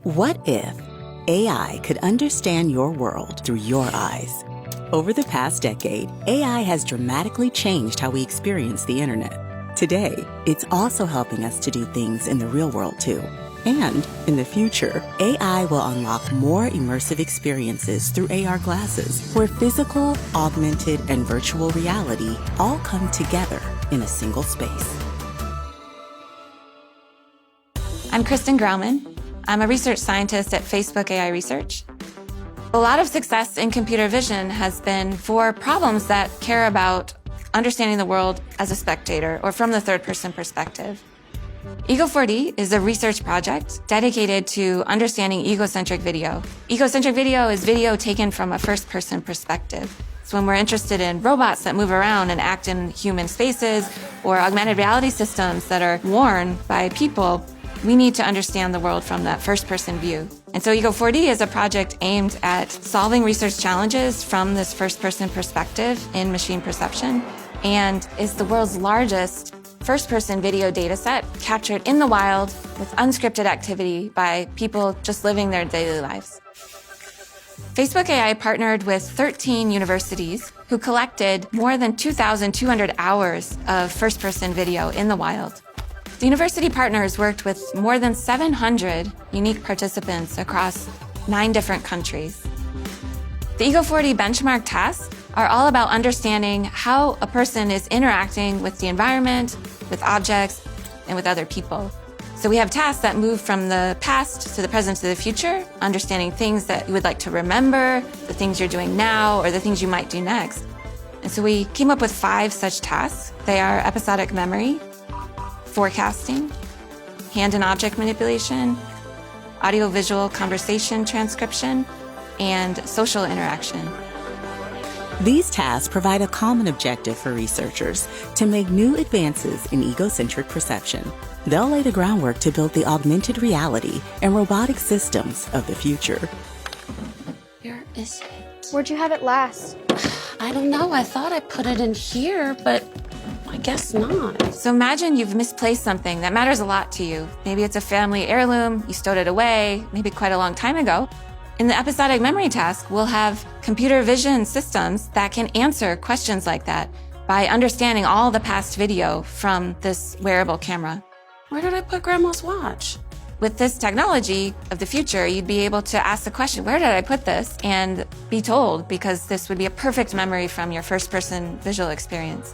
What if AI could understand your world through your eyes? Over the past decade, AI has dramatically changed how we experience the internet. Today, it's also helping us to do things in the real world too. And in the future, AI will unlock more immersive experiences through AR glasses, where physical, augmented, and virtual reality all come together in a single space. I'm Kristen Grauman. I'm a research scientist at Facebook AI Research. A lot of success in computer vision has been for problems that care about understanding the world as a spectator or from the third-person perspective. Ego4D is a research project dedicated to understanding egocentric video. Egocentric video is video taken from a first-person perspective. So when we're interested in robots that move around and act in human spaces or augmented reality systems that are worn by people, we need to understand the world from that first-person view. And so Ego4D is a project aimed at solving research challenges from this first-person perspective in machine perception, and is the world's largest first-person video data set captured in the wild with unscripted activity by people just living their daily lives. Facebook AI partnered with 13 universities who collected more than 2,200 hours of first-person video in the wild. The university partners worked with more than 700 unique participants across 9 different countries. The Ego4D benchmark tasks are all about understanding how a person is interacting with the environment, with objects, and with other people. So we have tasks that move from the past to the present to the future, understanding things that you would like to remember, the things you're doing now, or the things you might do next. And so we came up with 5 such tasks. They are episodic memory, forecasting, hand and object manipulation, audio-visual conversation transcription, and social interaction. These tasks provide a common objective for researchers to make new advances in egocentric perception. They'll lay the groundwork to build the augmented reality and robotic systems of the future. Where is it? Where'd you have it last? I don't know. I thought I put it in here, but I guess not. So imagine you've misplaced something that matters a lot to you. Maybe it's a family heirloom, you stowed it away, maybe quite a long time ago. In the episodic memory task, we'll have computer vision systems that can answer questions like that by understanding all the past video from this wearable camera. Where did I put Grandma's watch? With this technology of the future, you'd be able to ask the question, where did I put this? And be told, because this would be a perfect memory from your first-person visual experience.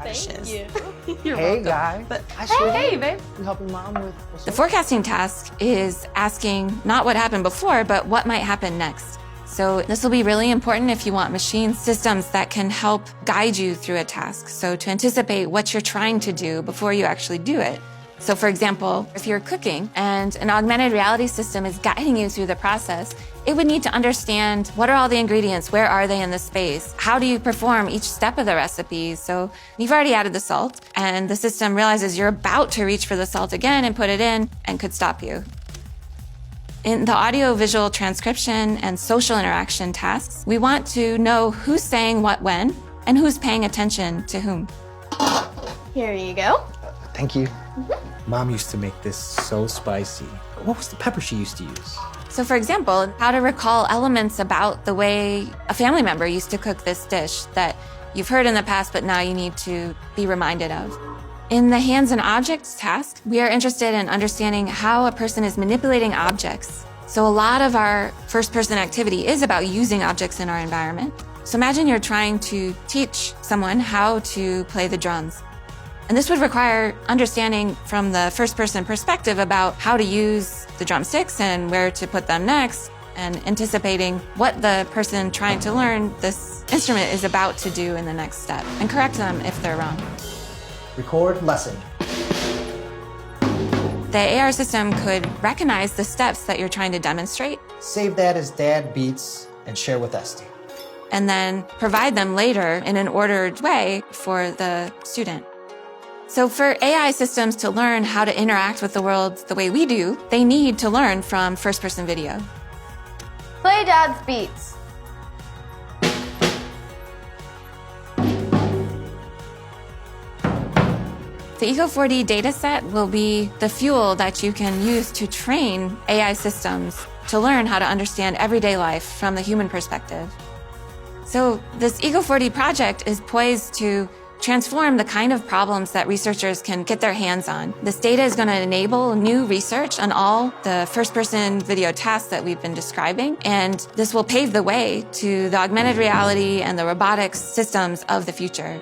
Thank you. You're Hey, welcome. guy. But Hey, babe. You helping mom with what's The up? forecasting task is asking not what happened before, but what might happen next. So this will be really important if you want machine systems that can help guide you through a task. So to anticipate what you're trying to do before you actually do it. So for example, if you're cooking and an augmented reality system is guiding you through the process, it would need to understand what are all the ingredients, where are they in the space, how do you perform each step of the recipe. So you've already added the salt and the system realizes you're about to reach for the salt again and put it in and could stop you. In the audio-visual transcription and social interaction tasks, we want to know who's saying what when and who's paying attention to whom. Here you go. Thank you. Mom used to make this so spicy. What was the pepper she used to use? So for example, how to recall elements about the way a family member used to cook this dish that you've heard in the past, but now you need to be reminded of. In the hands and objects task, we are interested in understanding how a person is manipulating objects. So a lot of our first-person activity is about using objects in our environment. So imagine you're trying to teach someone how to play the drums. And this would require understanding from the first-person perspective about how to use the drumsticks and where to put them next, and anticipating what the person trying to learn this instrument is about to do in the next step, and correct them if they're wrong. Record lesson. The AR system could recognize the steps that you're trying to demonstrate, Save that as Dad Beats and share with Esty. and then provide them later in an ordered way for the student. So for AI systems to learn how to interact with the world the way we do, they need to learn from first-person video. Play Dad's beats. The Eco4D dataset will be the fuel that you can use to train AI systems to learn how to understand everyday life from the human perspective. So this Eco4D project is poised to transform the kind of problems that researchers can get their hands on. This data is going to enable new research on all the first-person video tasks that we've been describing, and this will pave the way to the augmented reality and the robotics systems of the future.